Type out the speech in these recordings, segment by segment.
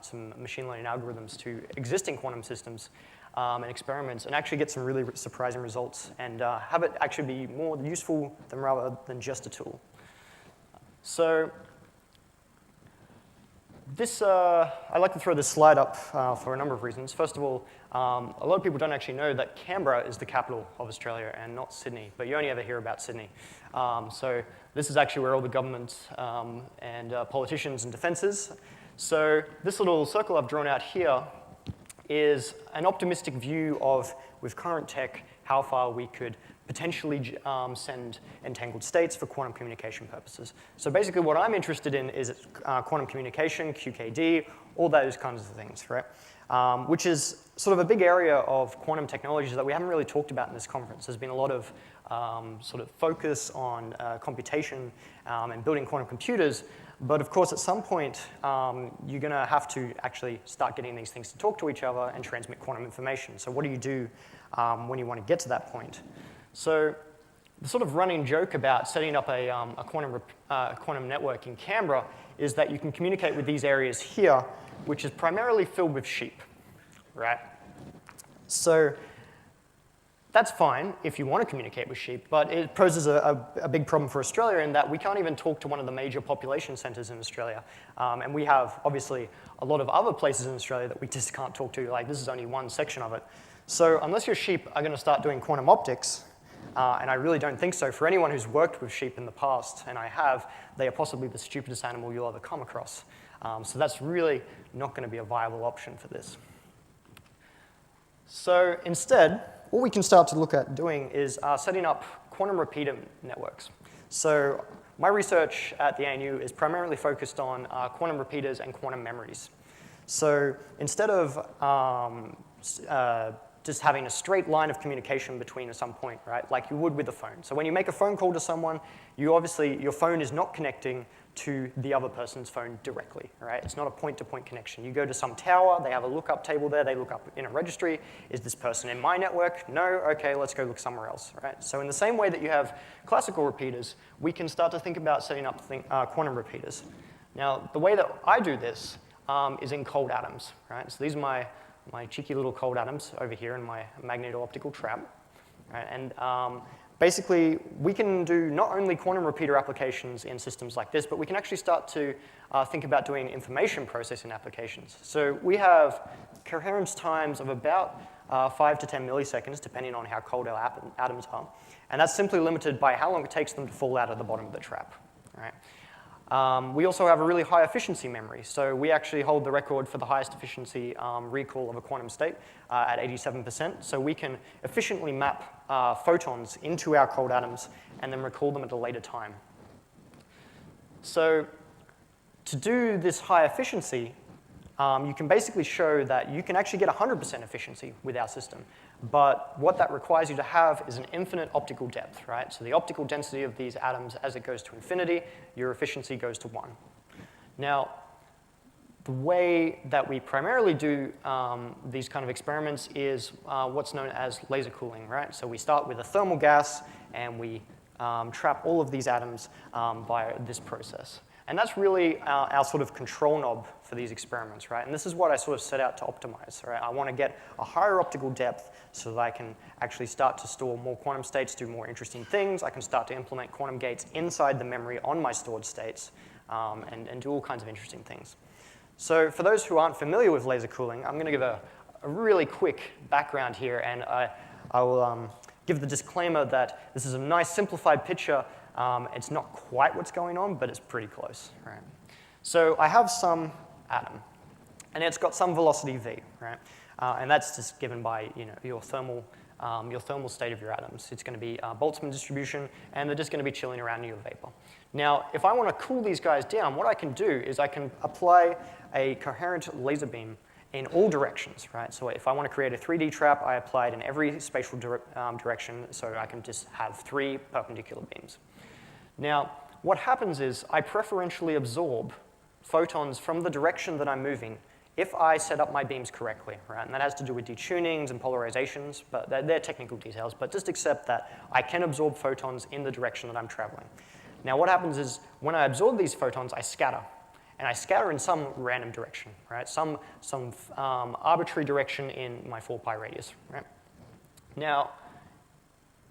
some machine learning algorithms to existing quantum systems and experiments and actually get some really surprising results and have it actually be more useful rather than just a tool. So this, I like to throw this slide up for a number of reasons. First of all, a lot of people don't actually know that Canberra is the capital of Australia and not Sydney, but you only ever hear about Sydney. So this is actually where all the governments and politicians and defense is. So this little circle I've drawn out here is an optimistic view of, with current tech, how far we could potentially send entangled states for quantum communication purposes. So basically what I'm interested in is quantum communication, QKD, all those kinds of things, right? Which is sort of a big area of quantum technologies that we haven't really talked about in this conference. There's been a lot of sort of focus on computation and building quantum computers, but of course at some point you're going to have to actually start getting these things to talk to each other and transmit quantum information. So what do you do when you want to get to that point? So the sort of running joke about setting up a quantum network in Canberra is that you can communicate with these areas here, which is primarily filled with sheep, right? So that's fine if you want to communicate with sheep, but it poses a big problem for Australia in that we can't even talk to one of the major population centers in Australia. And we have, obviously, a lot of other places in Australia that we just can't talk to. Like, this is only one section of it. So unless your sheep are going to start doing quantum optics, and I really don't think so. For anyone who's worked with sheep in the past, and I have, they are possibly the stupidest animal you'll ever come across. So that's really not going to be a viable option for this. So instead, what we can start to look at doing is setting up quantum repeater networks. So my research at the ANU is primarily focused on quantum repeaters and quantum memories. So instead of just having a straight line of communication between at some point, right? Like you would with a phone. So when you make a phone call to someone, your phone is not connecting to the other person's phone directly, right? It's not a point-to-point connection. You go to some tower, they have a lookup table there, they look up in a registry. Is this person in my network? No, okay, let's go look somewhere else, right? So in the same way that you have classical repeaters, we can start to think about setting up quantum repeaters. Now, the way that I do this is in cold atoms, right? So these are my cheeky little cold atoms over here in my magneto-optical trap. Right? And basically, we can do not only quantum repeater applications in systems like this, but we can actually start to think about doing information processing applications. So we have coherence times of about 5 to 10 milliseconds, depending on how cold our atoms are. And that's simply limited by how long it takes them to fall out of the bottom of the trap. Right? We also have a really high efficiency memory. So we actually hold the record for the highest efficiency recall of a quantum state at 87%. So we can efficiently map photons into our cold atoms and then recall them at a later time. So to do this high efficiency, you can basically show that you can actually get 100% efficiency with our system. But what that requires you to have is an infinite optical depth, right? So the optical density of these atoms, as it goes to infinity, your efficiency goes to 1. Now, the way that we primarily do these kind of experiments is what's known as laser cooling, right? So we start with a thermal gas, and we trap all of these atoms via this process. And that's really our sort of control knob for these experiments, right? And this is what I sort of set out to optimize, right? I want to get a higher optical depth so that I can actually start to store more quantum states, do more interesting things. I can start to implement quantum gates inside the memory on my stored states and do all kinds of interesting things. So for those who aren't familiar with laser cooling, I'm going to give a really quick background here, and I will give the disclaimer that this is a nice simplified picture. It's not quite what's going on, but it's pretty close, right? So I have some atom, and it's got some velocity v, right? And that's just given by your thermal state of your atoms. It's going to be a Boltzmann distribution, and they're just going to be chilling around near vapor. Now, if I want to cool these guys down, what I can do is I can apply a coherent laser beam in all directions, right? So if I want to create a 3D trap, I apply it in every spatial direction, so I can just have 3 perpendicular beams. Now, what happens is I preferentially absorb photons from the direction that I'm moving if I set up my beams correctly, right? And that has to do with detunings and polarizations, but they're technical details. But just accept that I can absorb photons in the direction that I'm traveling. Now, what happens is when I absorb these photons, I scatter. and I scatter in some random direction, right? Some arbitrary direction in my 4π radius, right? Now,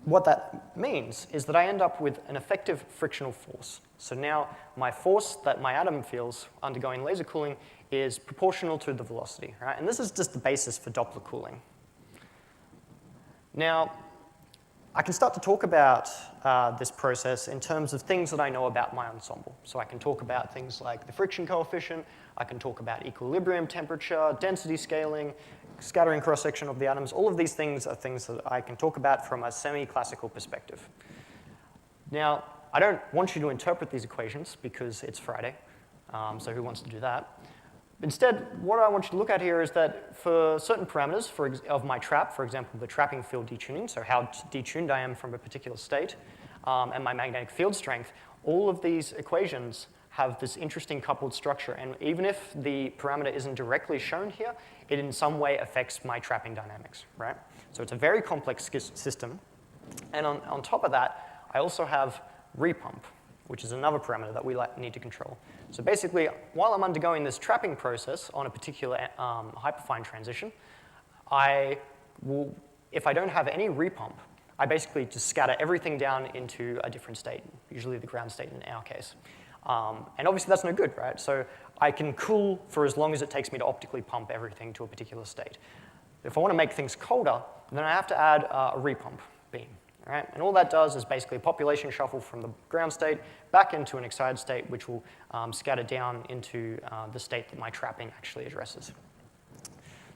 what that means is that I end up with an effective frictional force. So now my force that my atom feels undergoing laser cooling is proportional to the velocity, right? And this is just the basis for Doppler cooling. Now, I can start to talk about this process in terms of things that I know about my ensemble. So I can talk about things like the friction coefficient, I can talk about equilibrium temperature, density scaling, scattering cross-section of the atoms. All of these things are things that I can talk about from a semi-classical perspective. Now, I don't want you to interpret these equations because it's Friday, so who wants to do that? Instead, what I want you to look at here is that for certain parameters of my trap, for example, the trapping field detuning, so how detuned I am from a particular state, and my magnetic field strength, all of these equations have this interesting coupled structure. And even if the parameter isn't directly shown here, it in some way affects my trapping dynamics, right? So it's a very complex system. And on top of that, I also have repump, which is another parameter that we need to control. So basically, while I'm undergoing this trapping process on a particular hyperfine transition, if I don't have any repump, I basically just scatter everything down into a different state, usually the ground state in our case. And obviously that's no good, right? So I can cool for as long as it takes me to optically pump everything to a particular state. If I want to make things colder, then I have to add a repump beam. Right? And all that does is basically a population shuffle from the ground state back into an excited state, which will scatter down into the state that my trapping actually addresses.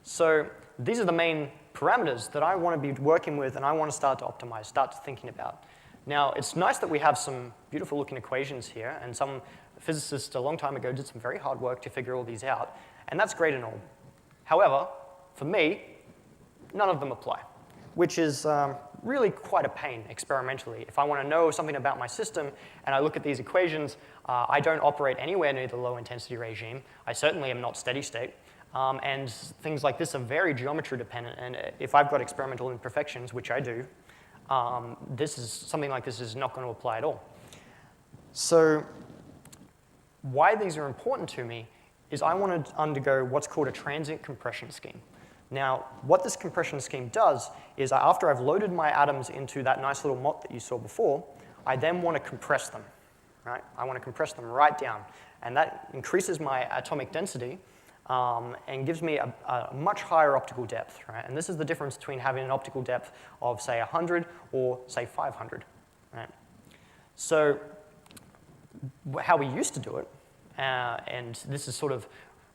So these are the main parameters that I want to be working with and I want to start to optimize, start to thinking about. Now, it's nice that we have some beautiful looking equations here, and some physicists a long time ago did some very hard work to figure all these out, and that's great and all. However, for me, none of them apply, which is really quite a pain experimentally. If I want to know something about my system and I look at these equations, I don't operate anywhere near the low intensity regime. I certainly am not steady state. And things like this are very geometry dependent. And if I've got experimental imperfections, which I do, something like this is not going to apply at all. So why these are important to me is I want to undergo what's called a transient compression scheme. Now, what this compression scheme does is after I've loaded my atoms into that nice little mott that you saw before, I then want to compress them, right? I want to compress them right down. And that increases my atomic density and gives me a much higher optical depth, right? And this is the difference between having an optical depth of, say, 100 or, say, 500, right? So how we used to do it, and this is sort of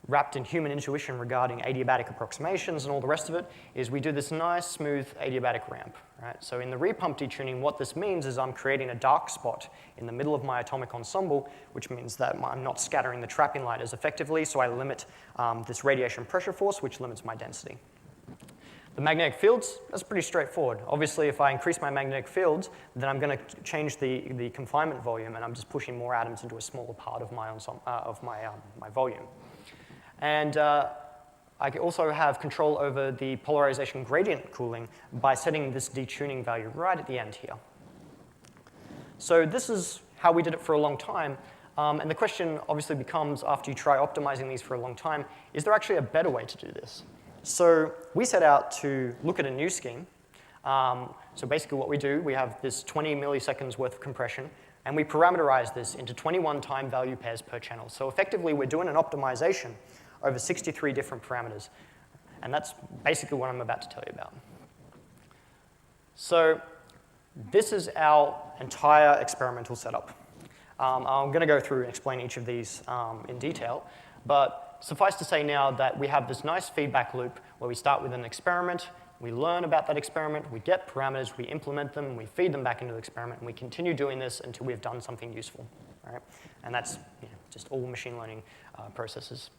wrapped in human intuition regarding adiabatic approximations and all the rest of it, is we do this nice, smooth adiabatic ramp, right? So in the repump detuning, what this means is I'm creating a dark spot in the middle of my atomic ensemble, which means that I'm not scattering the trapping light as effectively, so I limit this radiation pressure force, which limits my density. The magnetic fields, that's pretty straightforward. Obviously, if I increase my magnetic fields, then I'm going to change the confinement volume, and I'm just pushing more atoms into a smaller part of my my volume. And I also have control over the polarization gradient cooling by setting this detuning value right at the end here. So this is how we did it for a long time. And the question obviously becomes, after you try optimizing these for a long time, is there actually a better way to do this? So we set out to look at a new scheme. So basically what we do, we have this 20 milliseconds worth of compression, and we parameterize this into 21 time value pairs per channel. So effectively, we're doing an optimization over 63 different parameters. And that's basically what I'm about to tell you about. So this is our entire experimental setup. I'm going to go through and explain each of these in detail. But suffice to say now that we have this nice feedback loop where we start with an experiment, we learn about that experiment, we get parameters, we implement them, we feed them back into the experiment, and we continue doing this until we've done something useful. Right? And that's just all machine learning processes.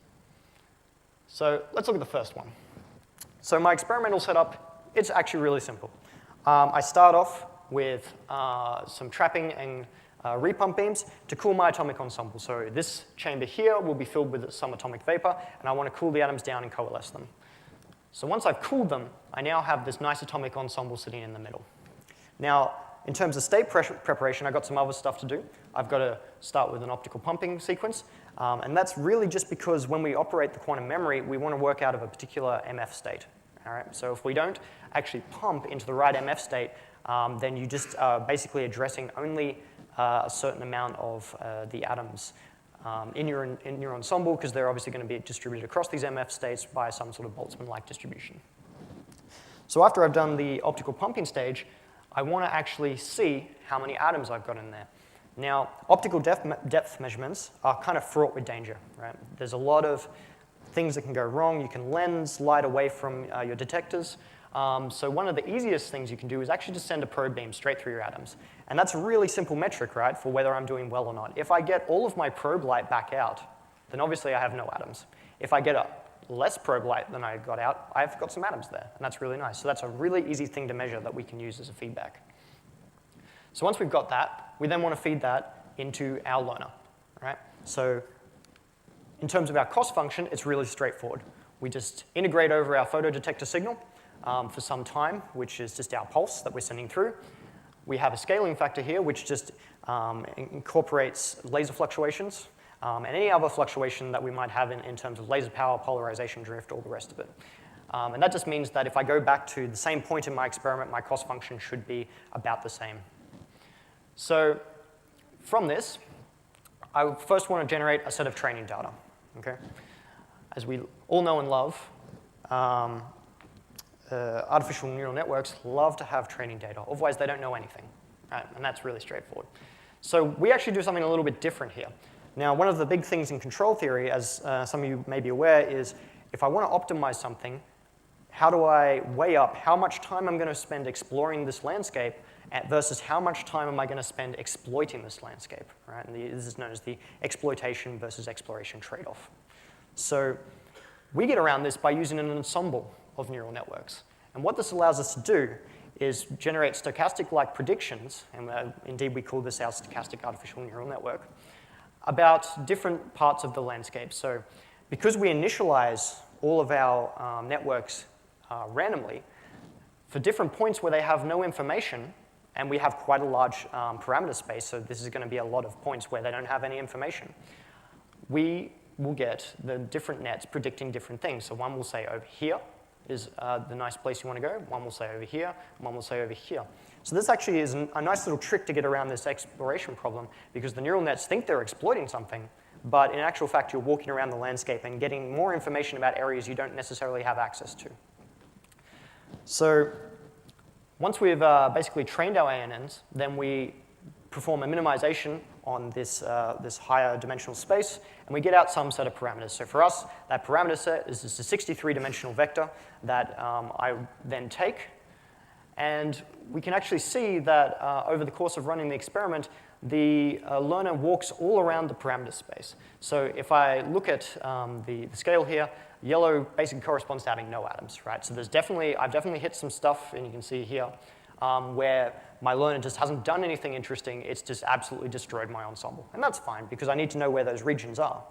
So let's look at the first one. So my experimental setup, it's actually really simple. I start off with some trapping and repump beams to cool my atomic ensemble. So this chamber here will be filled with some atomic vapor, and I want to cool the atoms down and coalesce them. So once I've cooled them, I now have this nice atomic ensemble sitting in the middle. Now, in terms of state preparation, I've got some other stuff to do. I've got to start with an optical pumping sequence. And that's really just because when we operate the quantum memory, we want to work out of a particular MF state. All right? So if we don't actually pump into the right MF state, then you just are basically addressing only a certain amount of the atoms in your ensemble, because they're obviously going to be distributed across these MF states by some sort of Boltzmann-like distribution. So after I've done the optical pumping stage, I want to actually see how many atoms I've got in there. Now, optical depth measurements are kind of fraught with danger, right? There's a lot of things that can go wrong. You can lens light away from your detectors. So one of the easiest things you can do is actually just send a probe beam straight through your atoms. And that's a really simple metric, right, for whether I'm doing well or not. If I get all of my probe light back out, then obviously I have no atoms. If I get less probe light than I got out, I've got some atoms there, and that's really nice. So that's a really easy thing to measure that we can use as a feedback. So once we've got that, we then want to feed that into our learner, right? So in terms of our cost function, it's really straightforward. We just integrate over our photodetector signal for some time, which is just our pulse that we're sending through. We have a scaling factor here, which just incorporates laser fluctuations and any other fluctuation that we might have in terms of laser power, polarization drift, all the rest of it. And that just means that if I go back to the same point in my experiment, my cost function should be about the same. So from this, I first want to generate a set of training data. Okay? As we all know and love, artificial neural networks love to have training data. Otherwise, they don't know anything. Right? And that's really straightforward. So we actually do something a little bit different here. Now, one of the big things in control theory, as some of you may be aware, is if I want to optimize something, how do I weigh up how much time I'm going to spend exploring this landscape versus how much time am I going to spend exploiting this landscape? Right? And this is known as the exploitation versus exploration trade-off. So we get around this by using an ensemble of neural networks. And what this allows us to do is generate stochastic-like predictions, and indeed we call this our stochastic artificial neural network, about different parts of the landscape. So because we initialize all of our networks randomly, for different points where they have no information, and we have quite a large parameter space, so this is going to be a lot of points where they don't have any information, we will get the different nets predicting different things. So one will say over here is the nice place you want to go, one will say over here, and one will say over here. So this actually is a nice little trick to get around this exploration problem, because the neural nets think they're exploiting something, but in actual fact, you're walking around the landscape and getting more information about areas you don't necessarily have access to. So once we've basically trained our ANNs, then we perform a minimization on this higher dimensional space, and we get out some set of parameters. So for us, that parameter set is just a 63-dimensional vector that I then take. And we can actually see that over the course of running the experiment, the learner walks all around the parameter space. So if I look at the scale here, yellow basically corresponds to having no atoms, right? So I've definitely hit some stuff, and you can see here, where my learner just hasn't done anything interesting. It's just absolutely destroyed my ensemble. And that's fine, because I need to know where those regions are.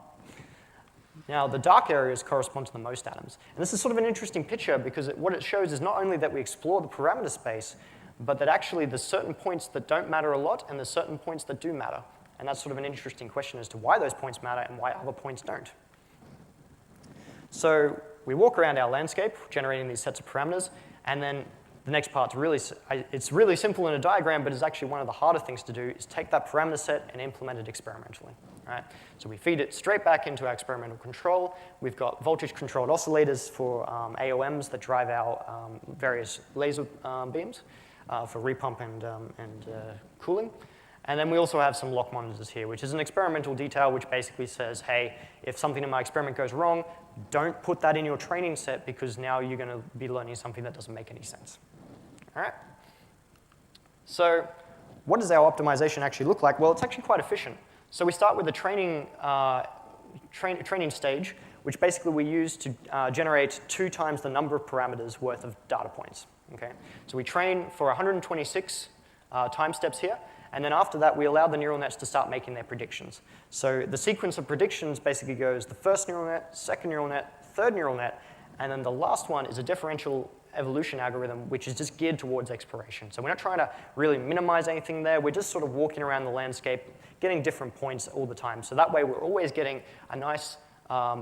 Now, the dark areas correspond to the most atoms. And this is sort of an interesting picture, because what it shows is not only that we explore the parameter space, but that actually there's certain points that don't matter a lot, and there's certain points that do matter. And that's sort of an interesting question as to why those points matter and why other points don't. So we walk around our landscape, generating these sets of parameters, and then the next part's it's really simple in a diagram, but it's actually one of the harder things to do, is take that parameter set and implement it experimentally. Right? So we feed it straight back into our experimental control. We've got voltage-controlled oscillators for AOMs that drive our various laser beams for repump and cooling. And then we also have some lock monitors here, which is an experimental detail which basically says, hey, if something in my experiment goes wrong, don't put that in your training set, because now you're going to be learning something that doesn't make any sense. All right? So what does our optimization actually look like? Well, it's actually quite efficient. So we start with the training stage, which basically we use to generate 2 times the number of parameters worth of data points. Okay? So we train for 126 time steps here, and then after that, we allow the neural nets to start making their predictions. So the sequence of predictions basically goes the first neural net, second neural net, third neural net, and then the last one is a differential evolution algorithm, which is just geared towards exploration. So we're not trying to really minimize anything there. We're just sort of walking around the landscape, getting different points all the time. So that way we're always getting a nice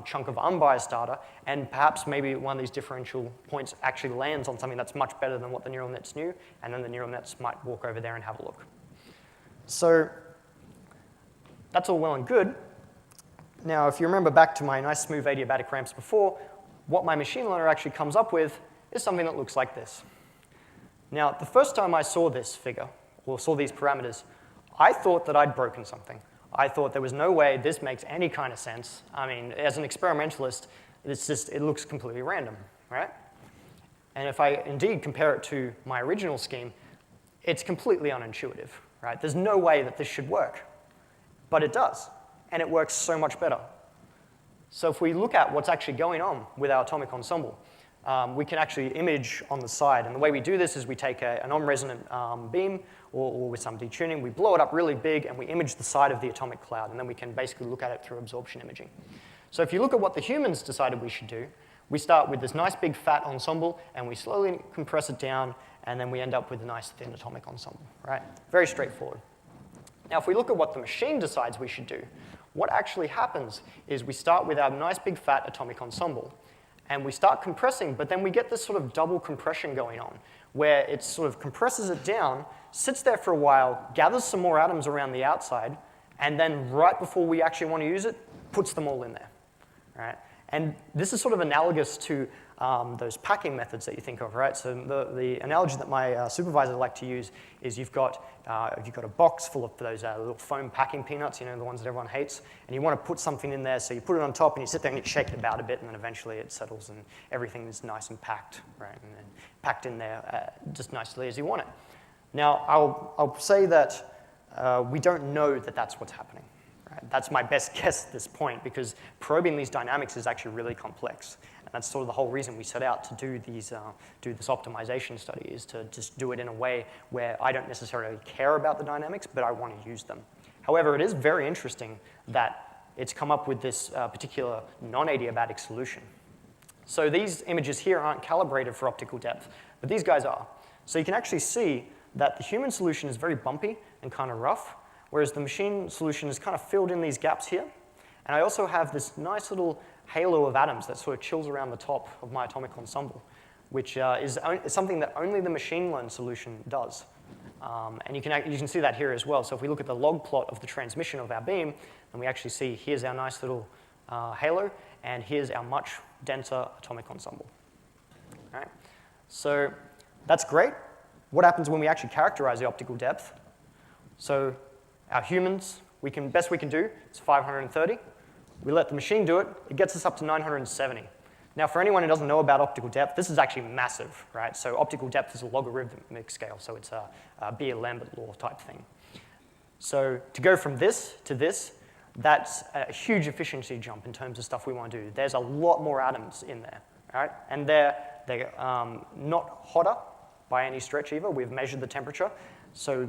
chunk of unbiased data, and perhaps maybe one of these differential points actually lands on something that's much better than what the neural nets knew, and then the neural nets might walk over there and have a look. So that's all well and good. Now, if you remember back to my nice smooth adiabatic ramps before, what my machine learner actually comes up with is something that looks like this. Now, the first time I saw this figure, or saw these parameters, I thought that I'd broken something. I thought there was no way this makes any kind of sense. I mean, as an experimentalist, it looks completely random, right? And if I indeed compare it to my original scheme, it's completely unintuitive, right? There's no way that this should work, but it does, and it works so much better. So if we look at what's actually going on with our atomic ensemble, we can actually image on the side. And the way we do this is we take a non-resonant beam or with some detuning, we blow it up really big, and we image the side of the atomic cloud. And then we can basically look at it through absorption imaging. So if you look at what the humans decided we should do, we start with this nice big fat ensemble, and we slowly compress it down, and then we end up with a nice thin atomic ensemble, right? Very straightforward. Now, if we look at what the machine decides we should do, what actually happens is we start with our nice big fat atomic ensemble, and we start compressing, but then we get this sort of double compression going on, where it sort of compresses it down, sits there for a while, gathers some more atoms around the outside, and then right before we actually want to use it, puts them all in there, right? And this is sort of analogous to those packing methods that you think of, right? So the analogy that my supervisor liked to use is you've got a box full of those little foam packing peanuts, the ones that everyone hates, and you want to put something in there, so you put it on top, and you sit there and you shake it about a bit, and then eventually it settles, and everything is nice and packed, right? And then packed in there just nicely as you want it. Now, I'll say that we don't know that that's what's happening. Right? That's my best guess at this point, because probing these dynamics is actually really complex. And that's sort of the whole reason we set out to do this optimization study, is to just do it in a way where I don't necessarily care about the dynamics, but I want to use them. However, it is very interesting that it's come up with this particular non-adiabatic solution. So these images here aren't calibrated for optical depth, but these guys are. So you can actually see that the human solution is very bumpy and kind of rough, whereas the machine solution is kind of filled in these gaps here. And I also have this nice little halo of atoms that sort of chills around the top of my atomic ensemble, which is something that only the machine-learned solution does. And you can see that here as well. So if we look at the log plot of the transmission of our beam, then we actually see here's our nice little halo, and here's our much denser atomic ensemble. All right? So that's great. What happens when we actually characterize the optical depth? So our humans, best we can do is 530. We let the machine do it. It gets us up to 970. Now, for anyone who doesn't know about optical depth, this is actually massive, right? So optical depth is a logarithmic scale, so it's a Beer-Lambert law type thing. So to go from this to this, that's a huge efficiency jump in terms of stuff we want to do. There's a lot more atoms in there, right? And they're not hotter by any stretch either. We've measured the temperature. So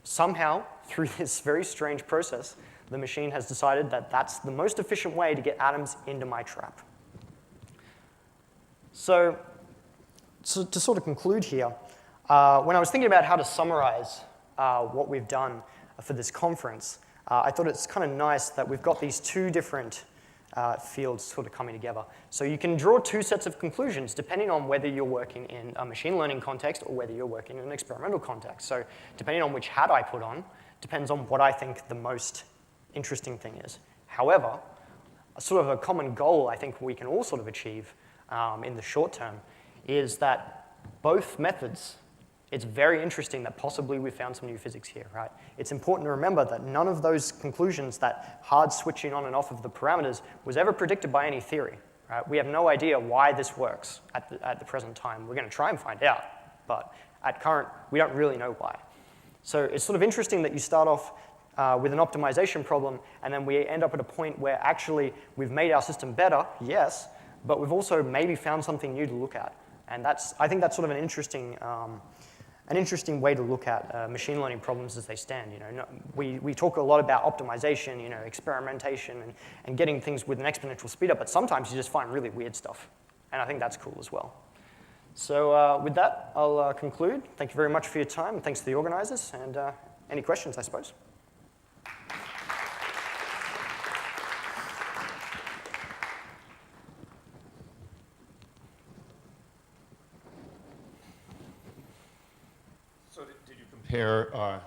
somehow, through this very strange process, the machine has decided that that's the most efficient way to get atoms into my trap. So to sort of conclude here, when I was thinking about how to summarize what we've done for this conference, I thought it's kind of nice that we've got these two different fields sort of coming together. So you can draw two sets of conclusions depending on whether you're working in a machine learning context or whether you're working in an experimental context. So depending on which hat I put on, depends on what I think the most interesting thing is. However, sort of a common goal I think we can all sort of achieve in the short term is that both methods, it's very interesting that possibly we found some new physics here, right? It's important to remember that none of those conclusions, that hard switching on and off of the parameters, was ever predicted by any theory, right? We have no idea why this works at the present time. We're going to try and find out, but at current, we don't really know why. So it's sort of interesting that you start off with an optimization problem, and then we end up at a point where actually we've made our system better, yes, but we've also maybe found something new to look at. And I think that's sort of an interesting way to look at machine learning problems as they stand. We talk a lot about optimization, experimentation, and getting things with an exponential speed up, but sometimes you just find really weird stuff. And I think that's cool as well. So with that, I'll conclude. Thank you very much for your time. Thanks to the organizers. And any questions, I suppose? compare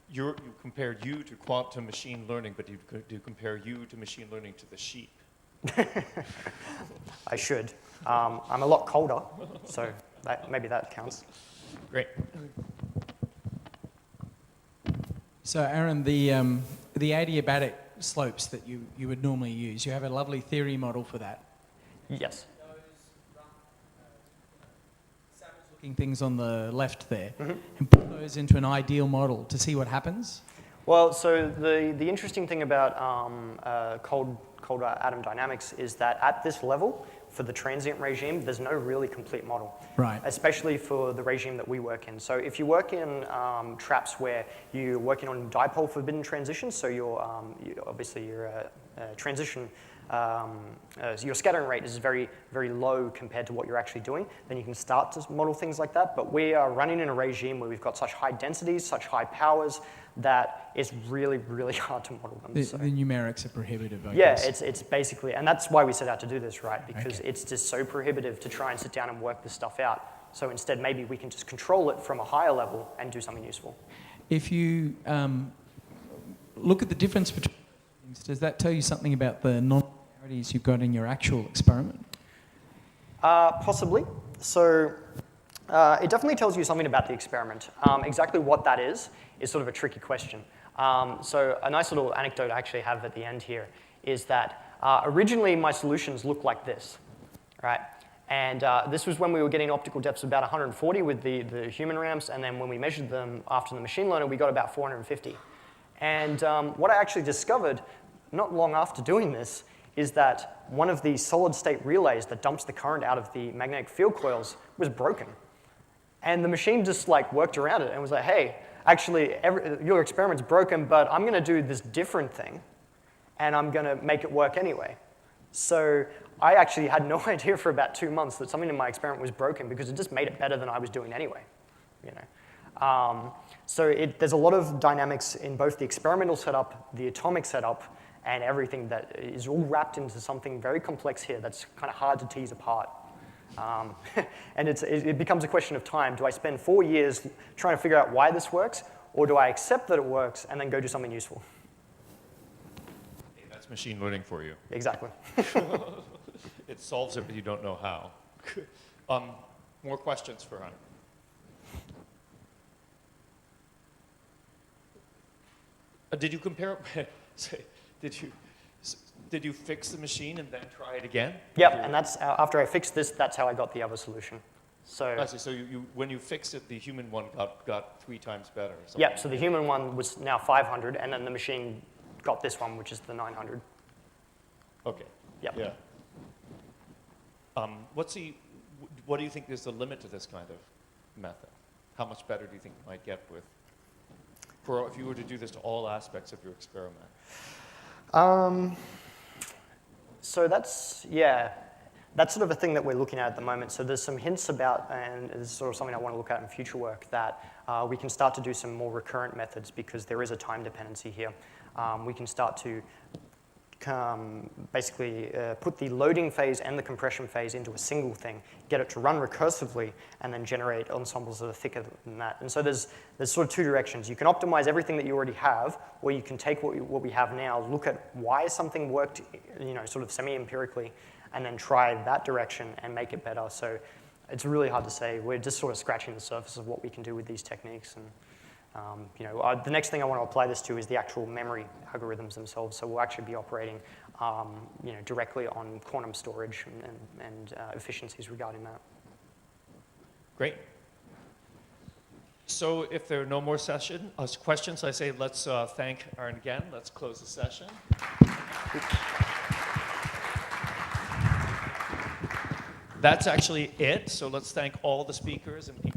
you compare you to quantum machine learning, but do you compare you to machine learning to the sheep? I should. I'm a lot colder, so maybe that counts. Great. So, Aaron, the adiabatic slopes that you would normally use, you have a lovely theory model for that. Yes. Looking things on the left there, and put those into an ideal model to see what happens? Well, so the interesting thing about cold atom dynamics is that at this level, for the transient regime, there's no really complete model. Right. Especially for the regime that we work in. So if you work in traps where you're working on dipole forbidden transitions, so obviously your transition, your scattering rate is very, very low compared to what you're actually doing, then you can start to model things like that. But we are running in a regime where we've got such high densities, such high powers, that it's really, really hard to model them. The numerics are prohibitive, I yeah, guess. it's basically, and that's why we set out to do this, right? Because Okay. it's just so prohibitive to try and sit down and work this stuff out. So instead, maybe we can just control it from a higher level and do something useful. If you look at the difference between things, does that tell you something about the non-linearities you've got in your actual experiment? Possibly. So it definitely tells you something about the experiment. Exactly what that is sort of a tricky question. So a nice little anecdote I actually have at the end here is that originally my solutions looked like this, right? And this was when we were getting optical depths of about 140 with the human ramps, and then when we measured them after the machine learner, we got about 450. And what I actually discovered not long after doing this is that one of the solid state relays that dumps the current out of the magnetic field coils was broken. And the machine just like worked around it and was like, hey, actually your experiment's broken, but I'm going to do this different thing, and I'm going to make it work anyway. So I actually had no idea for about 2 months that something in my experiment was broken because it just made it better than I was doing anyway. You know? So there's a lot of dynamics in both the experimental setup, the atomic setup, and everything that is all wrapped into something very complex here that's kind of hard to tease apart. And it becomes a question of time. Do I spend 4 years trying to figure out why this works, or do I accept that it works and then go do something useful? Hey, that's machine learning for you. Exactly. It solves it, but you don't know how. More questions for Hunter. Did you compare? Did you fix the machine and then try it again? Yep, and that's after I fixed this, that's how I got the other solution. So I see. So when you fixed it, the human one got 3 times better. Or something. yep, so the human one was now 500, and then the machine got this one, which is the 900. Okay. Yep. Yeah. What do you think is the limit to this kind of method? How much better do you think it might get if you were to do this to all aspects of your experiment? So that's sort of a thing that we're looking at the moment. So there's some hints about, and this is sort of something I want to look at in future work, that we can start to do some more recurrent methods because there is a time dependency here. We can start to basically put the loading phase and the compression phase into a single thing, get it to run recursively, and then generate ensembles that are thicker than that. And so there's sort of 2 directions. You can optimize everything that you already have, or you can take what we have now, look at why something worked, sort of semi-empirically, and then try that direction and make it better. So it's really hard to say. We're just sort of scratching the surface of what we can do with these techniques. And the next thing I want to apply this to is the actual memory algorithms themselves. So we'll actually be operating directly on quantum storage and efficiencies regarding that. Great. So if there are no more questions, I say let's thank Aaron again. Let's close the session. That's actually it. So let's thank all the speakers and people.